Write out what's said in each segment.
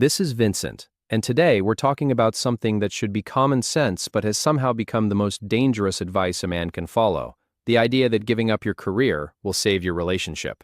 This is Vincent, and today we're talking about something that should be common sense but has somehow become the most dangerous advice a man can follow: the idea that giving up your career will save your relationship.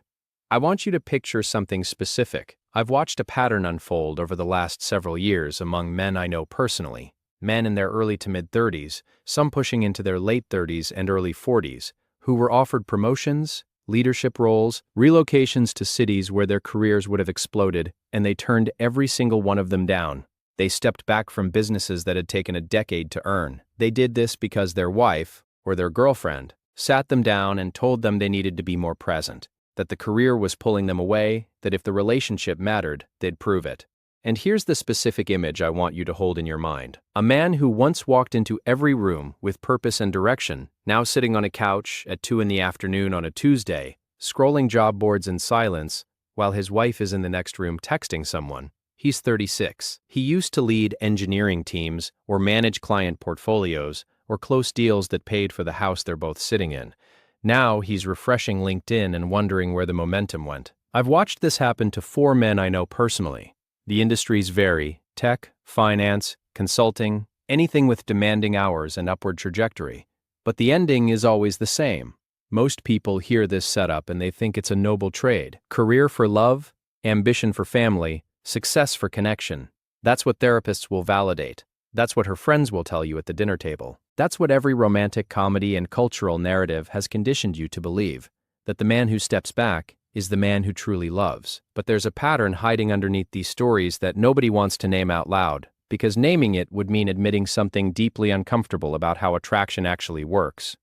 I want you to picture something specific. I've watched a pattern unfold over the last several years among men I know personally, men in their early to mid-30s, some pushing into their late 30s and early 40s, who were offered promotions, leadership roles, relocations to cities where their careers would have exploded, and they turned every single one of them down. They stepped back from businesses that had taken a decade to earn. They did this because their wife, or their girlfriend, sat them down and told them they needed to be more present, that the career was pulling them away, that if the relationship mattered, they'd prove it. And here's the specific image I want you to hold in your mind. A man who once walked into every room with purpose and direction, now sitting on a couch at 2 p.m. on a Tuesday, scrolling job boards in silence, while his wife is in the next room texting someone. He's 36. He used to lead engineering teams, or manage client portfolios, or close deals that paid for the house they're both sitting in. Now he's refreshing LinkedIn and wondering where the momentum went. I've watched this happen to 4 men I know personally. The industries vary: tech, finance, consulting, anything with demanding hours and upward trajectory. But the ending is always the same. Most people hear this setup and they think it's a noble trade: career for love, ambition for family, success for connection. That's what therapists will validate. That's what her friends will tell you at the dinner table. That's what every romantic comedy and cultural narrative has conditioned you to believe: that the man who steps back is the man who truly loves. But there's a pattern hiding underneath these stories that nobody wants to name out loud, because naming it would mean admitting something deeply uncomfortable about how attraction actually works.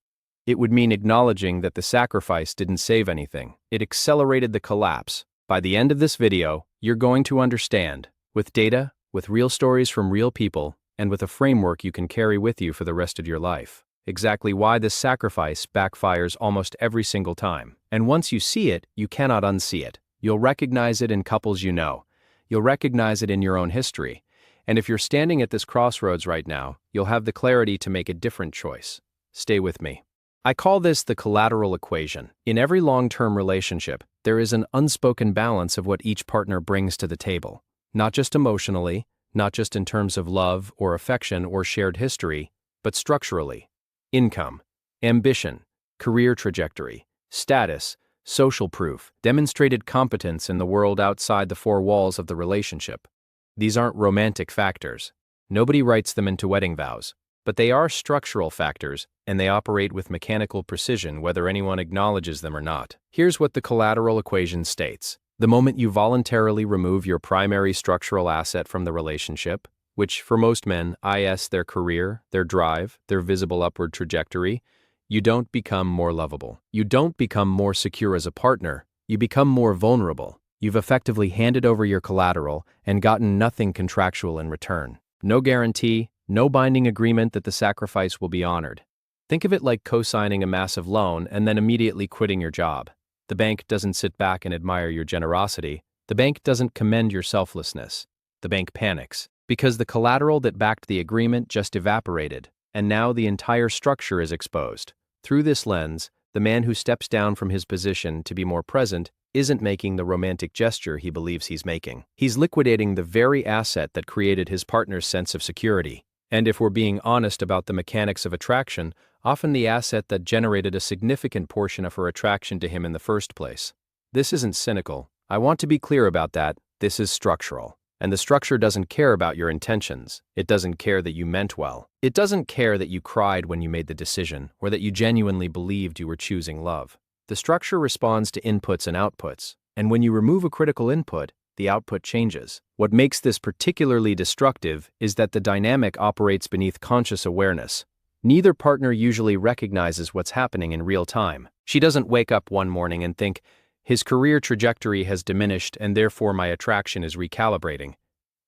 It would mean acknowledging that the sacrifice didn't save anything. It accelerated the collapse. By the end of this video, you're going to understand, with data, with real stories from real people, and with a framework you can carry with you for the rest of your life, exactly why this sacrifice backfires almost every single time. And once you see it, you cannot unsee it. You'll recognize it in couples you know. You'll recognize it in your own history. And if you're standing at this crossroads right now, you'll have the clarity to make a different choice. Stay with me. I call this the collateral equation. In every long-term relationship, there is an unspoken balance of what each partner brings to the table. Not just emotionally, not just in terms of love or affection or shared history, but structurally. Income, ambition, career trajectory, status, social proof, demonstrated competence in the world outside the 4 walls of the relationship. These aren't romantic factors. Nobody writes them into wedding vows. But they are structural factors, and they operate with mechanical precision whether anyone acknowledges them or not. Here's what the collateral equation states. The moment you voluntarily remove your primary structural asset from the relationship, which for most men is their career, their drive, their visible upward trajectory, you don't become more lovable. You don't become more secure as a partner. You become more vulnerable. You've effectively handed over your collateral and gotten nothing contractual in return. No guarantee, no binding agreement that the sacrifice will be honored. Think of it like co-signing a massive loan and then immediately quitting your job. The bank doesn't sit back and admire your generosity. The bank doesn't commend your selflessness. The bank panics, because the collateral that backed the agreement just evaporated, and now the entire structure is exposed. Through this lens, the man who steps down from his position to be more present isn't making the romantic gesture he believes he's making. He's liquidating the very asset that created his partner's sense of security. And if we're being honest about the mechanics of attraction, often the asset that generated a significant portion of her attraction to him in the first place. This isn't cynical. I want to be clear about that. This is structural. And the structure doesn't care about your intentions. It doesn't care that you meant well. It doesn't care that you cried when you made the decision, or that you genuinely believed you were choosing love. The structure responds to inputs and outputs, and when you remove a critical input, the output changes. What makes this particularly destructive is that the dynamic operates beneath conscious awareness. Neither partner usually recognizes what's happening in real time. She doesn't wake up one morning and think, his career trajectory has diminished and therefore my attraction is recalibrating.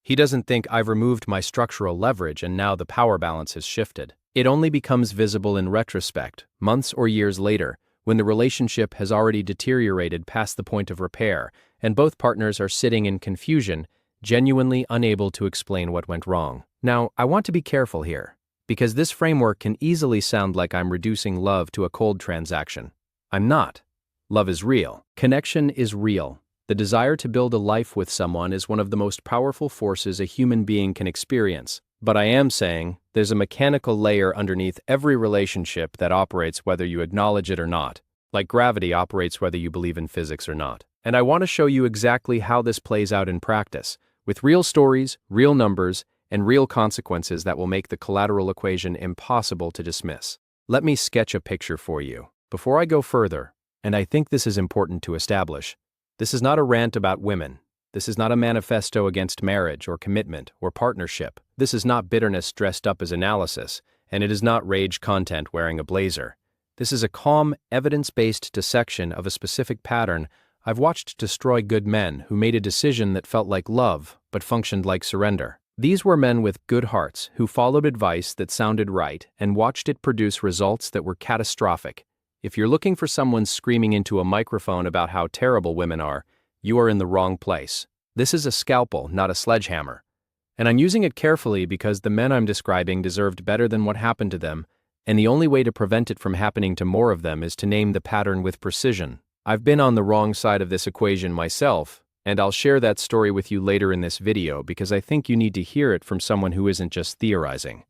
He doesn't think, I've removed my structural leverage and now the power balance has shifted. It only becomes visible in retrospect, months or years later, when the relationship has already deteriorated past the point of repair, and both partners are sitting in confusion, genuinely unable to explain what went wrong. Now, I want to be careful here, because this framework can easily sound like I'm reducing love to a cold transaction. I'm not. Love is real. Connection is real. The desire to build a life with someone is one of the most powerful forces a human being can experience. But I am saying, there's a mechanical layer underneath every relationship that operates whether you acknowledge it or not, like gravity operates whether you believe in physics or not. And I want to show you exactly how this plays out in practice, with real stories, real numbers, and real consequences that will make the collateral equation impossible to dismiss. Let me sketch a picture for you. Before I go further, and I think this is important to establish, this is not a rant about women. This is not a manifesto against marriage or commitment or partnership. This is not bitterness dressed up as analysis, and it is not rage content wearing a blazer. This is a calm, evidence-based dissection of a specific pattern I've watched destroy good men who made a decision that felt like love but functioned like surrender. These were men with good hearts who followed advice that sounded right and watched it produce results that were catastrophic. If you're looking for someone screaming into a microphone about how terrible women are, you are in the wrong place. This is a scalpel, not a sledgehammer. And I'm using it carefully because the men I'm describing deserved better than what happened to them, and the only way to prevent it from happening to more of them is to name the pattern with precision. I've been on the wrong side of this equation myself, and I'll share that story with you later in this video because I think you need to hear it from someone who isn't just theorizing.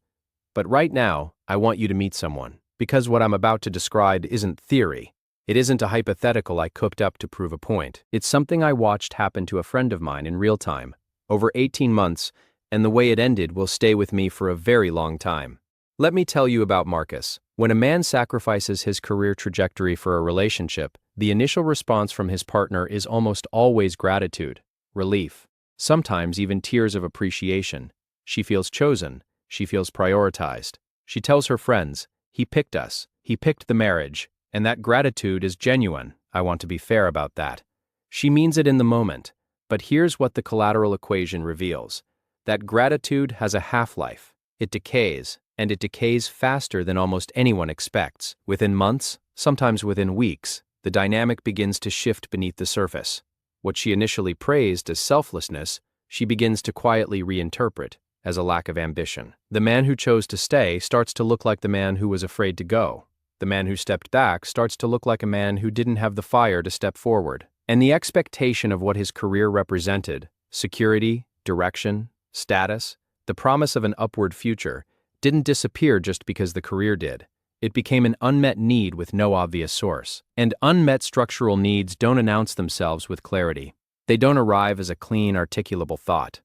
But right now, I want you to meet someone, because what I'm about to describe isn't theory. It isn't a hypothetical I cooked up to prove a point. It's something I watched happen to a friend of mine in real time, over 18 months, and the way it ended will stay with me for a very long time. Let me tell you about Marcus. When a man sacrifices his career trajectory for a relationship, the initial response from his partner is almost always gratitude, relief, sometimes even tears of appreciation. She feels chosen. She feels prioritized. She tells her friends, "He picked us. He picked the marriage." And that gratitude is genuine. I want to be fair about that. She means it in the moment. But here's what the collateral equation reveals. That gratitude has a half-life. It decays, and it decays faster than almost anyone expects. Within months, sometimes within weeks, the dynamic begins to shift beneath the surface. What she initially praised as selflessness, she begins to quietly reinterpret as a lack of ambition. The man who chose to stay starts to look like the man who was afraid to go. The man who stepped back starts to look like a man who didn't have the fire to step forward. And the expectation of what his career represented, security, direction, status, the promise of an upward future, didn't disappear just because the career did. It became an unmet need with no obvious source. And unmet structural needs don't announce themselves with clarity. They don't arrive as a clean, articulable thought.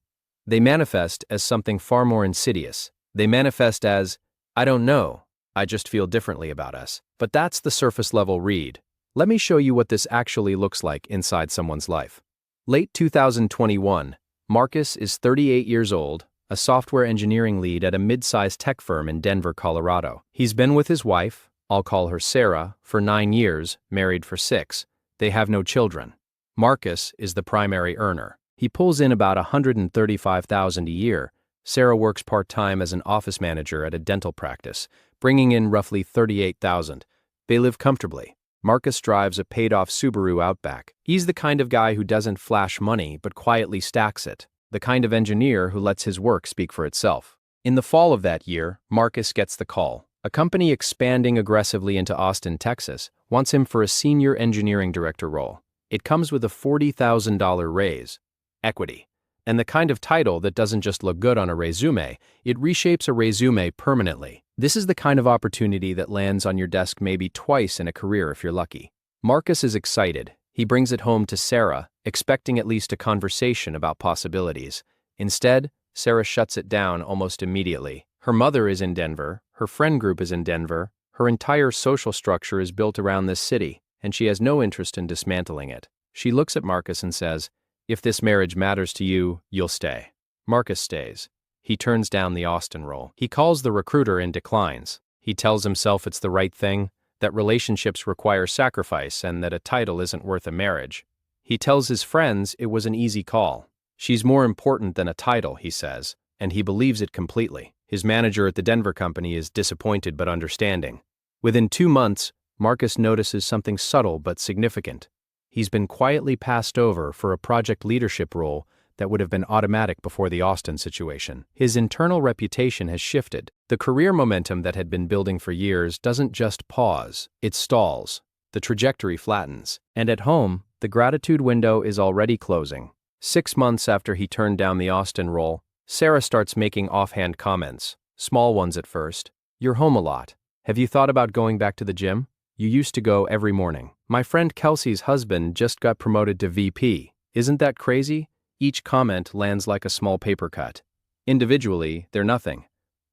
They manifest as something far more insidious. They manifest as, "I don't know, I just feel differently about us." But that's the surface-level read. Let me show you what this actually looks like inside someone's life. Late 2021, Marcus is 38 years old, a software engineering lead at a mid-sized tech firm in Denver, Colorado. He's been with his wife, I'll call her Sarah, for 9 years, married for 6. They have no children. Marcus is the primary earner. He pulls in about $135,000 a year. Sarah works part-time as an office manager at a dental practice, bringing in roughly $38,000. They live comfortably. Marcus drives a paid-off Subaru Outback. He's the kind of guy who doesn't flash money but quietly stacks it. The kind of engineer who lets his work speak for itself. In the fall of that year, Marcus gets the call. A company expanding aggressively into Austin, Texas, wants him for a senior engineering director role. It comes with a $40,000 raise, equity, and the kind of title that doesn't just look good on a resume, it reshapes a resume permanently. This is the kind of opportunity that lands on your desk maybe twice in a career if you're lucky. Marcus is excited. He brings it home to Sarah, expecting at least a conversation about possibilities. Instead, Sarah shuts it down almost immediately. Her mother is in Denver, her friend group is in Denver, her entire social structure is built around this city, and she has no interest in dismantling it. She looks at Marcus and says, "If this marriage matters to you, you'll stay." Marcus stays. He turns down the Austin role. He calls the recruiter and declines. He tells himself it's the right thing, that relationships require sacrifice and that a title isn't worth a marriage. He tells his friends it was an easy call. "She's more important than a title," he says, and he believes it completely. His manager at the Denver company is disappointed but understanding. Within 2 months, Marcus notices something subtle but significant. He's been quietly passed over for a project leadership role that would have been automatic before the Austin situation. His internal reputation has shifted. The career momentum that had been building for years doesn't just pause, it stalls. The trajectory flattens. And at home, The gratitude window is already closing. 6 months after he turned down the Austin role, Sarah starts making offhand comments, small ones at first. You're home a lot. Have you thought about going back to the gym? You used to go every morning. My friend Kelsey's husband just got promoted to VP. Isn't that crazy? Each comment lands like a small paper cut. Individually, they're nothing.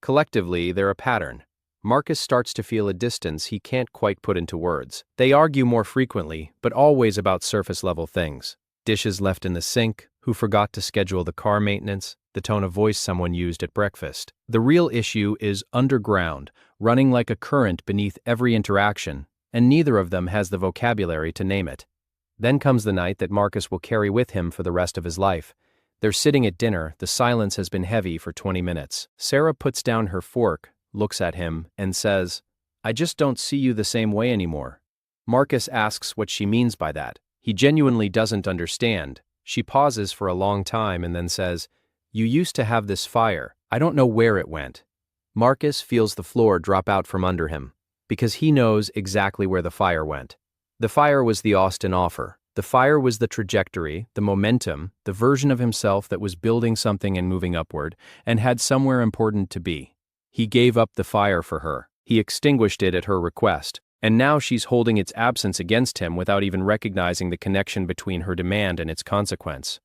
Collectively, they're a pattern. Marcus starts to feel a distance he can't quite put into words. They argue more frequently, but always about surface-level things. Dishes left in the sink, who forgot to schedule the car maintenance, the tone of voice someone used at breakfast. The real issue is underground, running like a current beneath every interaction, and neither of them has the vocabulary to name it. Then comes the night that Marcus will carry with him for the rest of his life. They're sitting at dinner, the silence has been heavy for 20 minutes. Sarah puts down her fork, looks at him, and says, I just don't see you the same way anymore. Marcus asks what she means by that. He genuinely doesn't understand. She pauses for a long time and then says, You used to have this fire. I don't know where it went. Marcus feels the floor drop out from under him, because he knows exactly where the fire went. The fire was the Austin offer. The fire was the trajectory, the momentum, the version of himself that was building something and moving upward, and had somewhere important to be. He gave up the fire for her. He extinguished it at her request, and now she's holding its absence against him without even recognizing the connection between her demand and its consequence.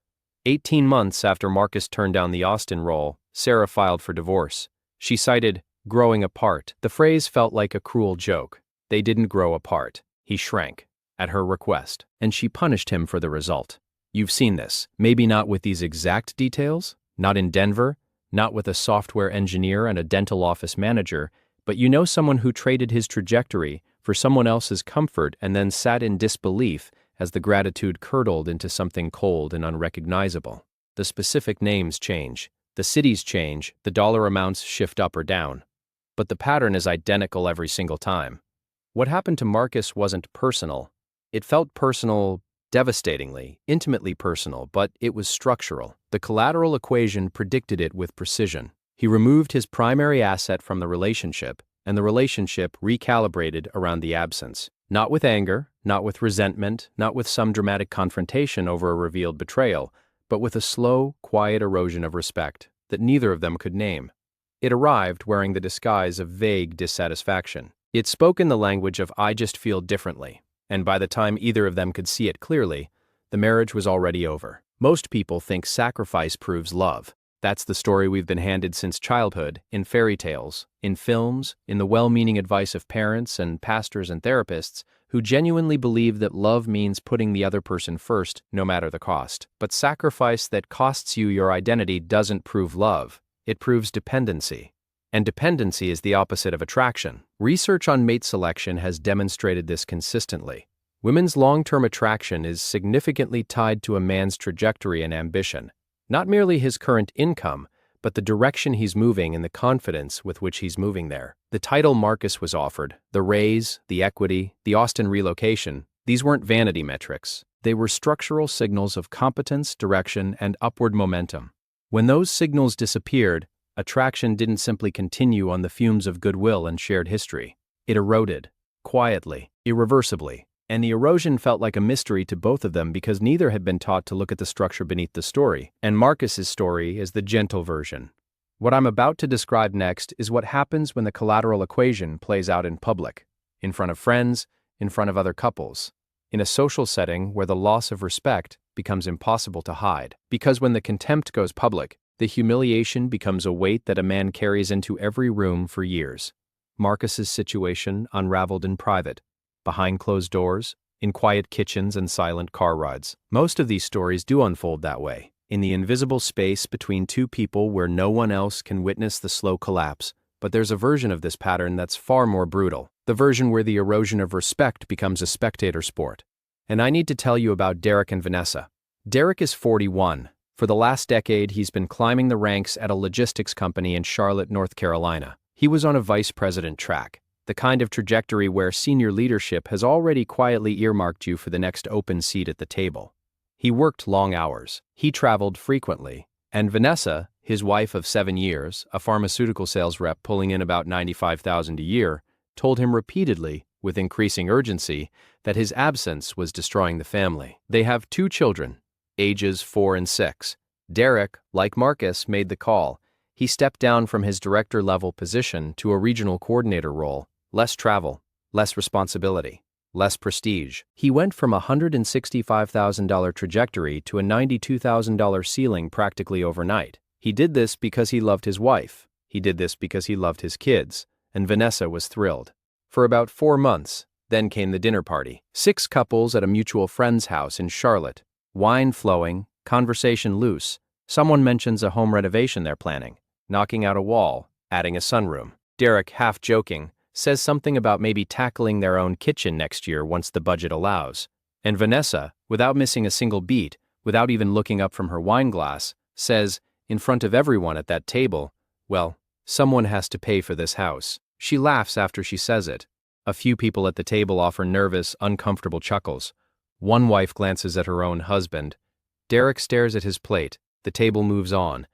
18 months after Marcus turned down the Austin role, Sarah filed for divorce. She cited, growing apart. The phrase felt like a cruel joke. They didn't grow apart. He shrank, at her request, and she punished him for the result. You've seen this, maybe not with these exact details, not in Denver, not with a software engineer and a dental office manager, but you know someone who traded his trajectory for someone else's comfort and then sat in disbelief as the gratitude curdled into something cold and unrecognizable. The specific names change, the cities change, the dollar amounts shift up or down. But the pattern is identical every single time. What happened to Marcus wasn't personal. It felt personal, devastatingly, intimately personal, but it was structural. The collateral equation predicted it with precision. He removed his primary asset from the relationship, and the relationship recalibrated around the absence. Not with anger, not with resentment, not with some dramatic confrontation over a revealed betrayal, but with a slow, quiet erosion of respect that neither of them could name. It arrived wearing the disguise of vague dissatisfaction. It spoke in the language of I just feel differently, and by the time either of them could see it clearly, the marriage was already over. Most people think sacrifice proves love. That's the story we've been handed since childhood, in fairy tales, in films, in the well-meaning advice of parents and pastors and therapists who genuinely believe that love means putting the other person first, no matter the cost. But sacrifice that costs you your identity doesn't prove love. It proves dependency. And dependency is the opposite of attraction. Research on mate selection has demonstrated this consistently. Women's long-term attraction is significantly tied to a man's trajectory and ambition. Not merely his current income, but the direction he's moving and the confidence with which he's moving there. The title Marcus was offered, the raise, the equity, the Austin relocation, these weren't vanity metrics. They were structural signals of competence, direction, and upward momentum. When those signals disappeared, attraction didn't simply continue on the fumes of goodwill and shared history. It eroded, quietly, irreversibly. And the erosion felt like a mystery to both of them because neither had been taught to look at the structure beneath the story. And Marcus's story is the gentle version. What I'm about to describe next is what happens when the collateral equation plays out in public, in front of friends, in front of other couples, in a social setting where the loss of respect becomes impossible to hide. Because when the contempt goes public, the humiliation becomes a weight that a man carries into every room for years. Marcus's situation unraveled in private, behind closed doors, in quiet kitchens and silent car rides. Most of these stories do unfold that way, in the invisible space between two people where no one else can witness the slow collapse. But there's a version of this pattern that's far more brutal, the version where the erosion of respect becomes a spectator sport. And I need to tell you about Derek and Vanessa. Derek is 41. For the last decade, he's been climbing the ranks at a logistics company in Charlotte, North Carolina. He was on a vice president track, the kind of trajectory where senior leadership has already quietly earmarked you for the next open seat at the table. He worked long hours. He traveled frequently. And Vanessa, his wife of 7 years, a pharmaceutical sales rep pulling in about $95,000 a year, told him repeatedly, with increasing urgency, that his absence was destroying the family. They have 2 children, ages 4 and 6. Derek, like Marcus, made the call. He stepped down from his director-level position to a regional coordinator role. Less travel, less responsibility, less prestige. He went from a $165,000 trajectory to a $92,000 ceiling practically overnight. He did this because he loved his wife. He did this because he loved his kids, and Vanessa was thrilled. For about 4 months, then came the dinner party. 6 couples at a mutual friend's house in Charlotte. Wine flowing, conversation loose. Someone mentions a home renovation they're planning, knocking out a wall, adding a sunroom. Derek, half joking, says something about maybe tackling their own kitchen next year once the budget allows. And Vanessa, without missing a single beat, without even looking up from her wine glass, says, in front of everyone at that table, well, someone has to pay for this house. She laughs after she says it. A few people at the table offer nervous, uncomfortable chuckles. One wife glances at her own husband. Derek stares at his plate. The table moves on.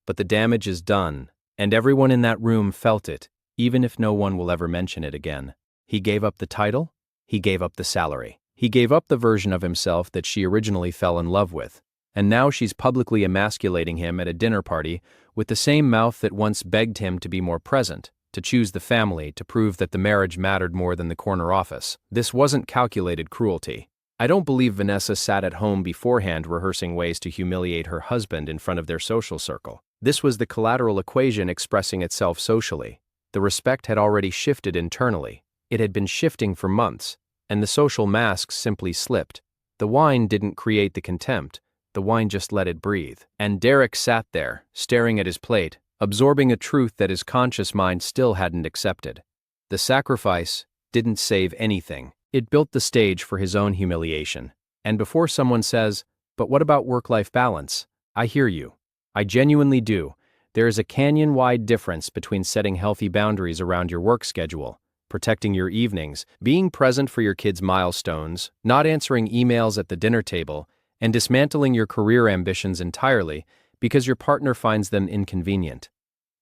But the damage is done, and everyone in that room felt it, even if no one will ever mention it again. He gave up the title. He gave up the salary. He gave up the version of himself that she originally fell in love with. And now she's publicly emasculating him at a dinner party with the same mouth that once begged him to be more present, to choose the family, to prove that the marriage mattered more than the corner office. This wasn't calculated cruelty. I don't believe Vanessa sat at home beforehand rehearsing ways to humiliate her husband in front of their social circle. This was the collateral equation expressing itself socially. The respect had already shifted internally. It had been shifting for months, and the social masks simply slipped. The wine didn't create the contempt. The wine just let it breathe. And Derek sat there, staring at his plate, absorbing a truth that his conscious mind still hadn't accepted. The sacrifice didn't save anything. It built the stage for his own humiliation. And before someone says, but what about work-life balance? I hear you. I genuinely do. There is a canyon-wide difference between setting healthy boundaries around your work schedule, protecting your evenings, being present for your kids' milestones, not answering emails at the dinner table, and dismantling your career ambitions entirely because your partner finds them inconvenient.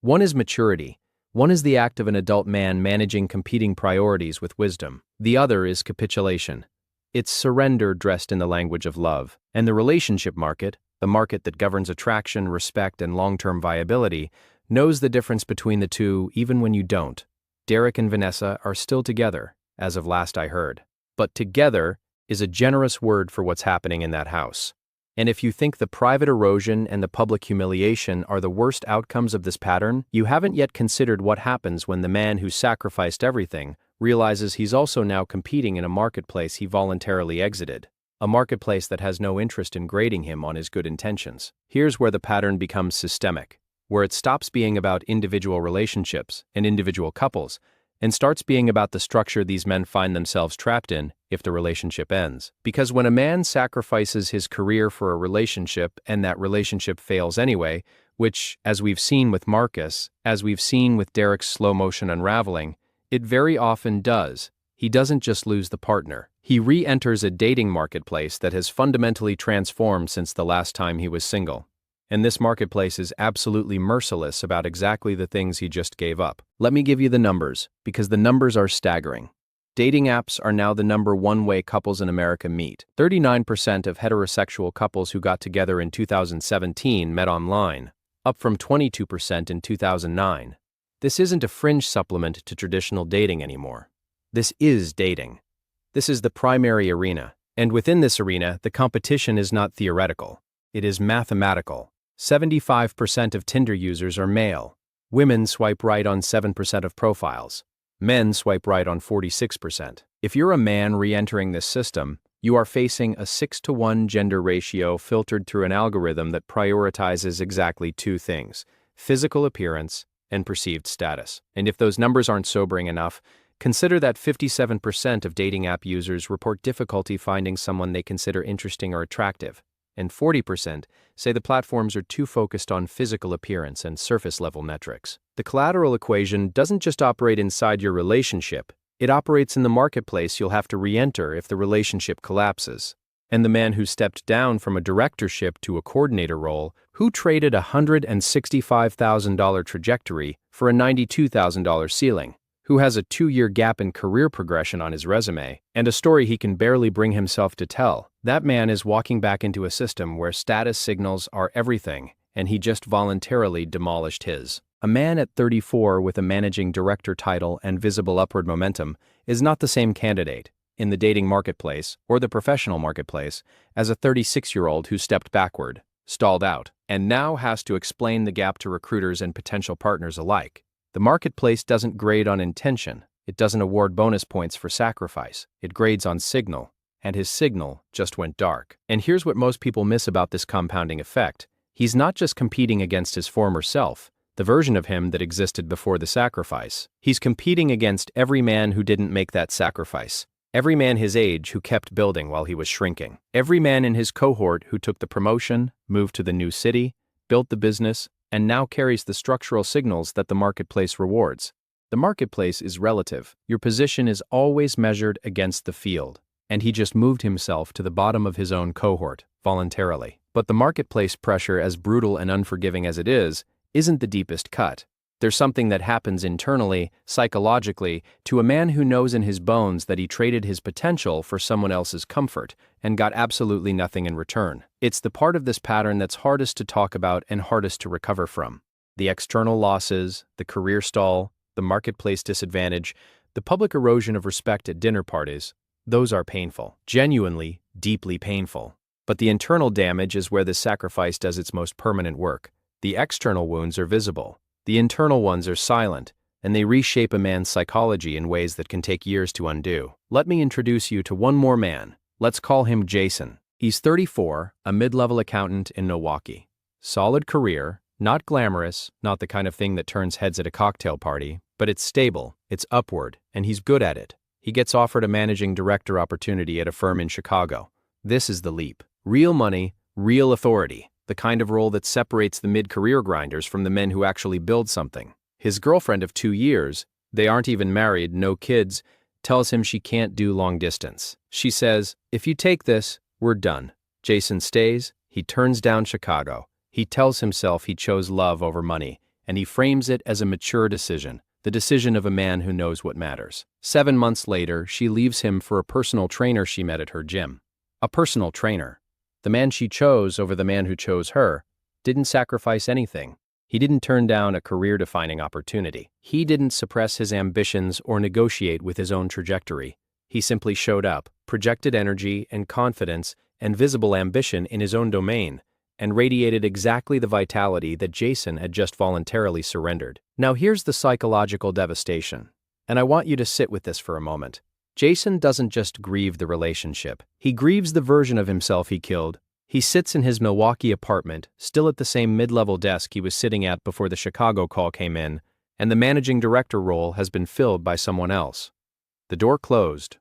One is maturity. One is the act of an adult man managing competing priorities with wisdom. The other is capitulation. It's surrender dressed in the language of love. And the relationship market, the market that governs attraction, respect, and long-term viability, knows the difference between the two even when you don't. Derek and Vanessa are still together, as of last I heard. But together is a generous word for what's happening in that house. And if you think the private erosion and the public humiliation are the worst outcomes of this pattern, you haven't yet considered what happens when the man who sacrificed everything realizes he's also now competing in a marketplace he voluntarily exited, a marketplace that has no interest in grading him on his good intentions. Here's where the pattern becomes systemic, where it stops being about individual relationships and individual couples, and starts being about the structure these men find themselves trapped in if the relationship ends. Because when a man sacrifices his career for a relationship and that relationship fails anyway, which, as we've seen with Marcus, as we've seen with Derek's slow-motion unraveling, it very often does, he doesn't just lose the partner. He re-enters a dating marketplace that has fundamentally transformed since the last time he was single. And this marketplace is absolutely merciless about exactly the things he just gave up. Let me give you the numbers, because the numbers are staggering. Dating apps are now the #1 way couples in America meet. 39% of heterosexual couples who got together in 2017 met online, up from 22% in 2009. This isn't a fringe supplement to traditional dating anymore. This is dating. This is the primary arena. And within this arena, the competition is not theoretical. It is mathematical. 75% of Tinder users are male. Women swipe right on 7% of profiles. Men swipe right on 46%. If you're a man re-entering this system, you are facing a 6-to-1 gender ratio filtered through an algorithm that prioritizes exactly 2 things: physical appearance and perceived status. And if those numbers aren't sobering enough, consider that 57% of dating app users report difficulty finding someone they consider interesting or attractive, and 40% say the platforms are too focused on physical appearance and surface-level metrics. The collateral equation doesn't just operate inside your relationship, it operates in the marketplace you'll have to re-enter if the relationship collapses. And the man who stepped down from a directorship to a coordinator role, who traded a $165,000 trajectory for a $92,000 ceiling, who has a 2-year gap in career progression on his resume, and a story he can barely bring himself to tell. That man is walking back into a system where status signals are everything, and he just voluntarily demolished his. A man at 34 with a managing director title and visible upward momentum is not the same candidate in the dating marketplace or the professional marketplace as a 36-year-old who stepped backward, stalled out, and now has to explain the gap to recruiters and potential partners alike. The marketplace doesn't grade on intention. It doesn't award bonus points for sacrifice. It grades on signal, and his signal just went dark. And here's what most people miss about this compounding effect. He's not just competing against his former self, the version of him that existed before the sacrifice. He's competing against every man who didn't make that sacrifice. Every man his age who kept building while he was shrinking. Every man in his cohort who took the promotion, moved to the new city, built the business, and now carries the structural signals that the marketplace rewards. The marketplace is relative. Your position is always measured against the field. And he just moved himself to the bottom of his own cohort, voluntarily. But the marketplace pressure, as brutal and unforgiving as it is, isn't the deepest cut. There's something that happens internally, psychologically, to a man who knows in his bones that he traded his potential for someone else's comfort and got absolutely nothing in return. It's the part of this pattern that's hardest to talk about and hardest to recover from. The external losses, the career stall, the marketplace disadvantage, the public erosion of respect at dinner parties, those are painful, genuinely, deeply painful. But the internal damage is where this sacrifice does its most permanent work. The external wounds are visible. The internal ones are silent, and they reshape a man's psychology in ways that can take years to undo. Let me introduce you to one more man. Let's call him Jason. He's 34, a mid-level accountant in Milwaukee. Solid career, not glamorous, not the kind of thing that turns heads at a cocktail party, but it's stable, it's upward, and he's good at it. He gets offered a managing director opportunity at a firm in Chicago. This is the leap. Real money, real authority. The kind of role that separates the mid-career grinders from the men who actually build something. His girlfriend of 2 years, they aren't even married, no kids, tells him she can't do long distance. She says, "If you take this, we're done." Jason stays, he turns down Chicago. He tells himself he chose love over money, and he frames it as a mature decision, the decision of a man who knows what matters. 7 months later, she leaves him for a personal trainer she met at her gym. A personal trainer. The man she chose over the man who chose her didn't sacrifice anything. He didn't turn down a career-defining opportunity. He didn't suppress his ambitions or negotiate with his own trajectory. He simply showed up, projected energy and confidence and visible ambition in his own domain, and radiated exactly the vitality that Jason had just voluntarily surrendered. Now here's the psychological devastation, and I want you to sit with this for a moment. Jason doesn't just grieve the relationship. He grieves the version of himself he killed. He sits in his Milwaukee apartment, still at the same mid-level desk he was sitting at before the Chicago call came in, and the managing director role has been filled by someone else. The door closed,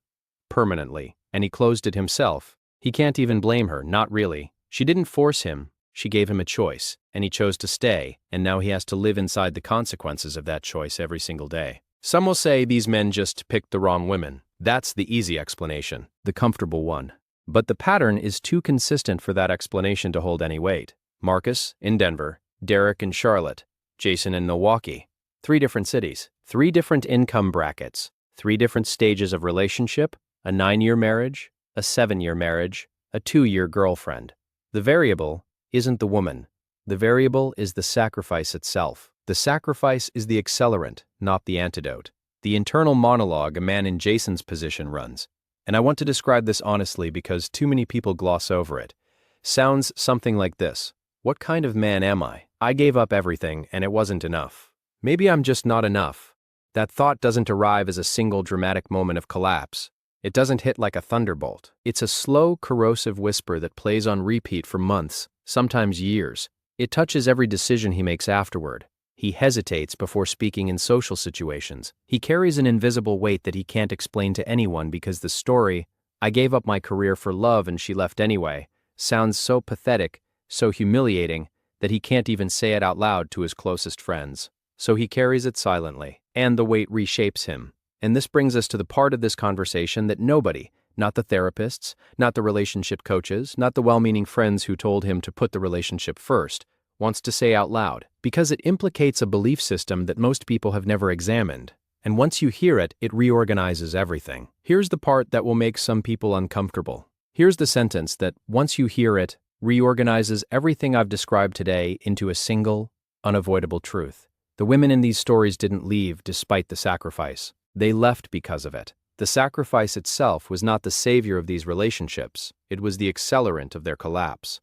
permanently, and he closed it himself. He can't even blame her, not really. She didn't force him, she gave him a choice, and he chose to stay, and now he has to live inside the consequences of that choice every single day. Some will say these men just picked the wrong women. That's the easy explanation, the comfortable one. But the pattern is too consistent for that explanation to hold any weight. Marcus in Denver, Derek in Charlotte, Jason in Milwaukee. 3 different cities, 3 different income brackets, 3 different stages of relationship, a 9-year marriage, a 7-year marriage, a 2-year girlfriend. The variable isn't the woman. The variable is the sacrifice itself. The sacrifice is the accelerant, not the antidote. The internal monologue a man in Jason's position runs, and I want to describe this honestly because too many people gloss over it, sounds something like this. What kind of man am I? I gave up everything and it wasn't enough. Maybe I'm just not enough. That thought doesn't arrive as a single dramatic moment of collapse. It doesn't hit like a thunderbolt. It's a slow, corrosive whisper that plays on repeat for months, sometimes years. It touches every decision he makes afterward. He hesitates before speaking in social situations. He carries an invisible weight that he can't explain to anyone because the story, "I gave up my career for love and she left anyway," sounds so pathetic, so humiliating, that he can't even say it out loud to his closest friends. So he carries it silently, and the weight reshapes him. And this brings us to the part of this conversation that nobody, not the therapists, not the relationship coaches, not the well-meaning friends who told him to put the relationship first, wants to say out loud, because it implicates a belief system that most people have never examined, And once you hear it, it reorganizes everything. Here's the part that will make some people uncomfortable. Here's the sentence that, once you hear it, reorganizes everything I've described today into a single, unavoidable truth. The women in these stories didn't leave despite the sacrifice. They left because of it. The sacrifice itself was not the savior of these relationships. It was the accelerant of their collapse.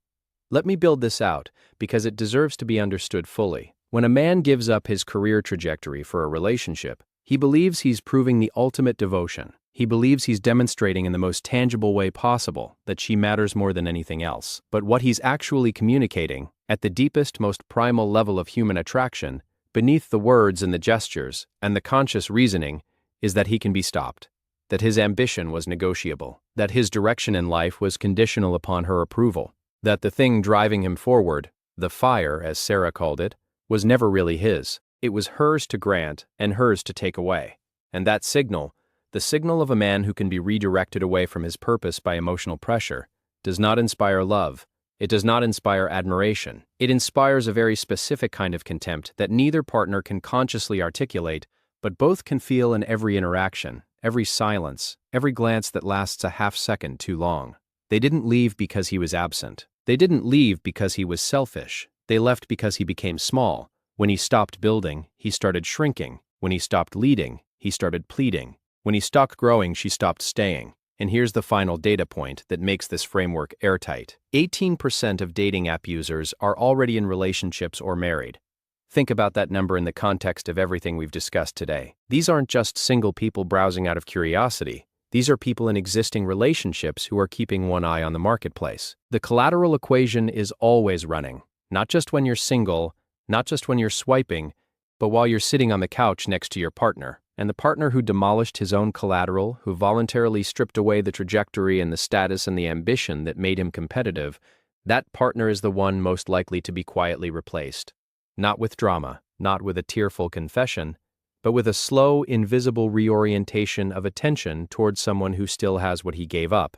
Let me build this out, because it deserves to be understood fully. When a man gives up his career trajectory for a relationship, he believes he's proving the ultimate devotion. He believes he's demonstrating in the most tangible way possible that she matters more than anything else. But what he's actually communicating, at the deepest, most primal level of human attraction, beneath the words and the gestures and the conscious reasoning, is that he can be stopped, that his ambition was negotiable, that his direction in life was conditional upon her approval, that the thing driving him forward, the fire, as Sarah called it, was never really his. It was hers to grant and hers to take away. And that signal, the signal of a man who can be redirected away from his purpose by emotional pressure, does not inspire love. It does not inspire admiration. It inspires a very specific kind of contempt that neither partner can consciously articulate, but both can feel in every interaction, every silence, every glance that lasts a half second too long. They didn't leave because he was absent. They didn't leave because he was selfish. They left because he became small. When he stopped building, he started shrinking. When he stopped leading, he started pleading. When he stopped growing, she stopped staying. And here's the final data point that makes this framework airtight. 18% of dating app users are already in relationships or married. Think about that number in the context of everything we've discussed today. These aren't just single people browsing out of curiosity. These are people in existing relationships who are keeping one eye on the marketplace. The collateral equation is always running, not just when you're single, not just when you're swiping, but while you're sitting on the couch next to your partner. And the partner who demolished his own collateral, who voluntarily stripped away the trajectory and the status and the ambition that made him competitive, that partner is the one most likely to be quietly replaced. Not with drama, not with a tearful confession, but with a slow, invisible reorientation of attention towards someone who still has what he gave up.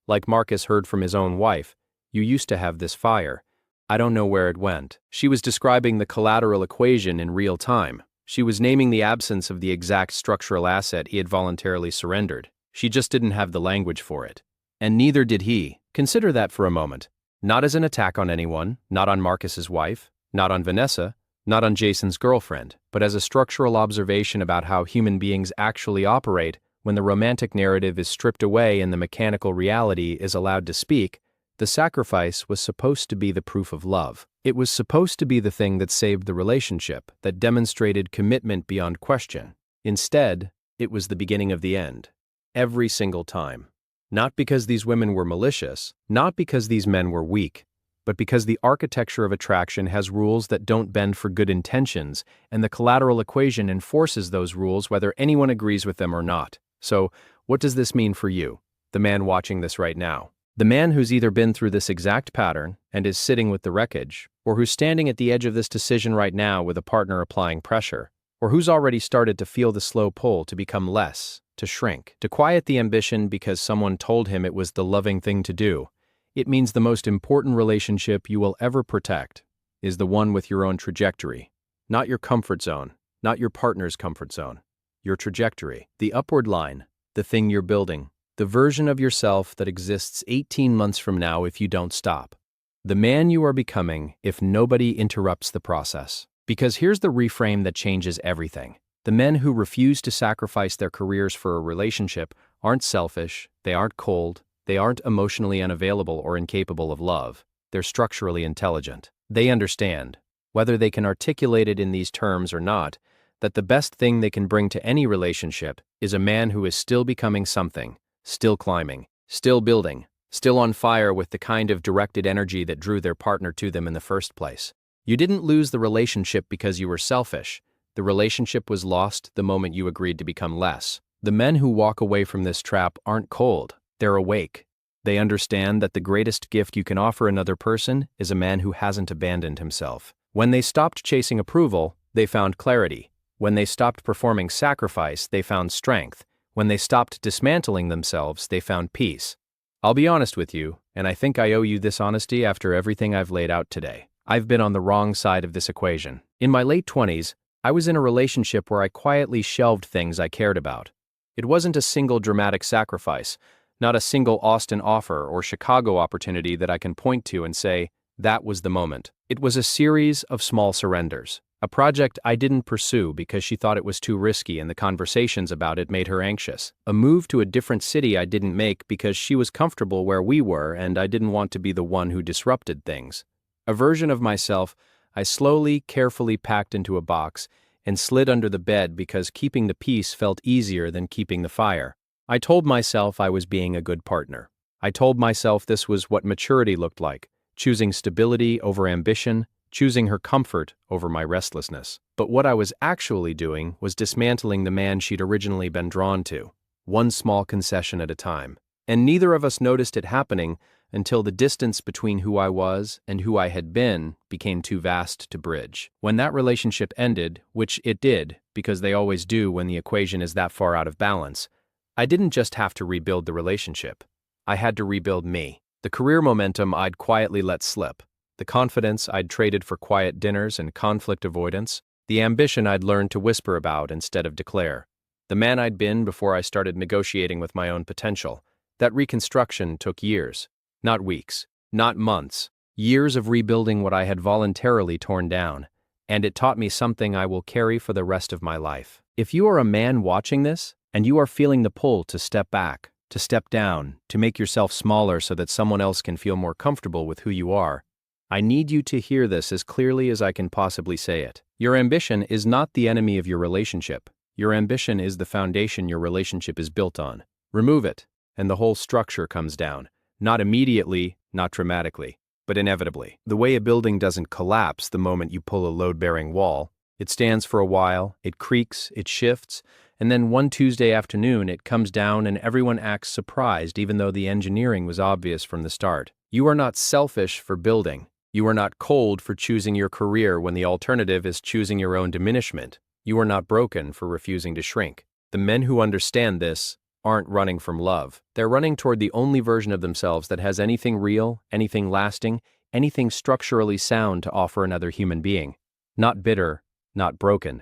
Like Marcus heard from his own wife, "You used to have this fire. I don't know where it went." She was describing the collateral equation in real time. She was naming the absence of the exact structural asset he had voluntarily surrendered. She just didn't have the language for it. And neither did he. Consider that for a moment. Not as an attack on anyone, not on Marcus's wife, not on Vanessa, not on Jason's girlfriend, but as a structural observation about how human beings actually operate when the romantic narrative is stripped away and the mechanical reality is allowed to speak. The sacrifice was supposed to be the proof of love. It was supposed to be the thing that saved the relationship, that demonstrated commitment beyond question. Instead, it was the beginning of the end. Every single time. Not because these women were malicious, not because these men were weak, but because the architecture of attraction has rules that don't bend for good intentions, and the collateral equation enforces those rules whether anyone agrees with them or not. So, what does this mean for you, the man watching this right now? The man who's either been through this exact pattern and is sitting with the wreckage, or who's standing at the edge of this decision right now with a partner applying pressure, or who's already started to feel the slow pull to become less, to shrink, to quiet the ambition because someone told him it was the loving thing to do. It means the most important relationship you will ever protect is the one with your own trajectory, not your comfort zone, not your partner's comfort zone, your trajectory, the upward line, the thing you're building, the version of yourself that exists 18 months from now if you don't stop. The man you are becoming if nobody interrupts the process. Because here's the reframe that changes everything. The men who refuse to sacrifice their careers for a relationship aren't selfish, they aren't cold, they aren't emotionally unavailable or incapable of love. They're structurally intelligent. They understand, whether they can articulate it in these terms or not, that the best thing they can bring to any relationship is a man who is still becoming something, still climbing, still building, still on fire with the kind of directed energy that drew their partner to them in the first place. You didn't lose the relationship because you were selfish. The relationship was lost the moment you agreed to become less. The men who walk away from this trap aren't cold. They're awake. They understand that the greatest gift you can offer another person is a man who hasn't abandoned himself. When they stopped chasing approval, they found clarity. When they stopped performing sacrifice, they found strength. When they stopped dismantling themselves, they found peace. I'll be honest with you, and I think I owe you this honesty after everything I've laid out today. I've been on the wrong side of this equation. In my late 20s, I was in a relationship where I quietly shelved things I cared about. It wasn't a single dramatic sacrifice, not a single Austin offer or Chicago opportunity that I can point to and say, that was the moment. It was a series of small surrenders. A project I didn't pursue because she thought it was too risky and the conversations about it made her anxious. A move to a different city I didn't make because she was comfortable where we were and I didn't want to be the one who disrupted things. A version of myself I slowly, carefully packed into a box and slid under the bed because keeping the peace felt easier than keeping the fire. I told myself I was being a good partner. I told myself this was what maturity looked like, choosing stability over ambition, choosing her comfort over my restlessness. But what I was actually doing was dismantling the man she'd originally been drawn to, one small concession at a time. And neither of us noticed it happening until the distance between who I was and who I had been became too vast to bridge. When that relationship ended, which it did, because they always do when the equation is that far out of balance, I didn't just have to rebuild the relationship. I had to rebuild me. The career momentum I'd quietly let slip, the confidence I'd traded for quiet dinners and conflict avoidance, the ambition I'd learned to whisper about instead of declare, the man I'd been before I started negotiating with my own potential. That reconstruction took years, not weeks, not months, years of rebuilding what I had voluntarily torn down, and it taught me something I will carry for the rest of my life. If you are a man watching this, and you are feeling the pull to step back, to step down, to make yourself smaller so that someone else can feel more comfortable with who you are, I need you to hear this as clearly as I can possibly say it. Your ambition is not the enemy of your relationship. Your ambition is the foundation your relationship is built on. Remove it, and the whole structure comes down. Not immediately, not dramatically, but inevitably. The way a building doesn't collapse the moment you pull a load-bearing wall. It stands for a while, it creaks, it shifts, and then one Tuesday afternoon it comes down and everyone acts surprised even though the engineering was obvious from the start. You are not selfish for building. You are not cold for choosing your career when the alternative is choosing your own diminishment. You are not broken for refusing to shrink. The men who understand this aren't running from love. They're running toward the only version of themselves that has anything real, anything lasting, anything structurally sound to offer another human being. Not bitter, not broken.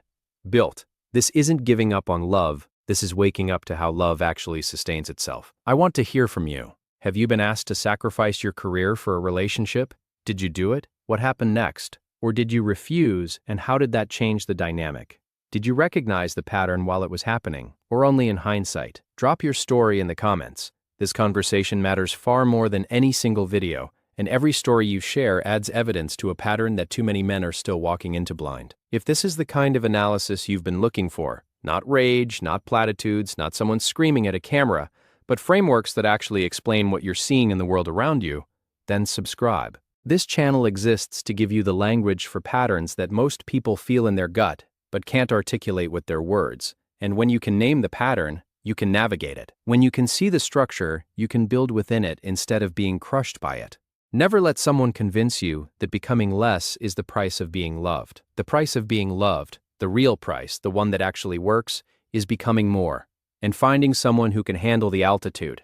Built. This isn't giving up on love. This is waking up to how love actually sustains itself. I want to hear from you. Have you been asked to sacrifice your career for a relationship? Did you do it? What happened next? Or did you refuse, and how did that change the dynamic? Did you recognize the pattern while it was happening, or only in hindsight? Drop your story in the comments. This conversation matters far more than any single video, and every story you share adds evidence to a pattern that too many men are still walking into blind. If this is the kind of analysis you've been looking for, not rage, not platitudes, not someone screaming at a camera, but frameworks that actually explain what you're seeing in the world around you, then subscribe. This channel exists to give you the language for patterns that most people feel in their gut, but can't articulate with their words. And when you can name the pattern, you can navigate it. When you can see the structure, you can build within it instead of being crushed by it. Never let someone convince you that becoming less is the price of being loved. The price of being loved, the real price, the one that actually works, is becoming more, and finding someone who can handle the altitude.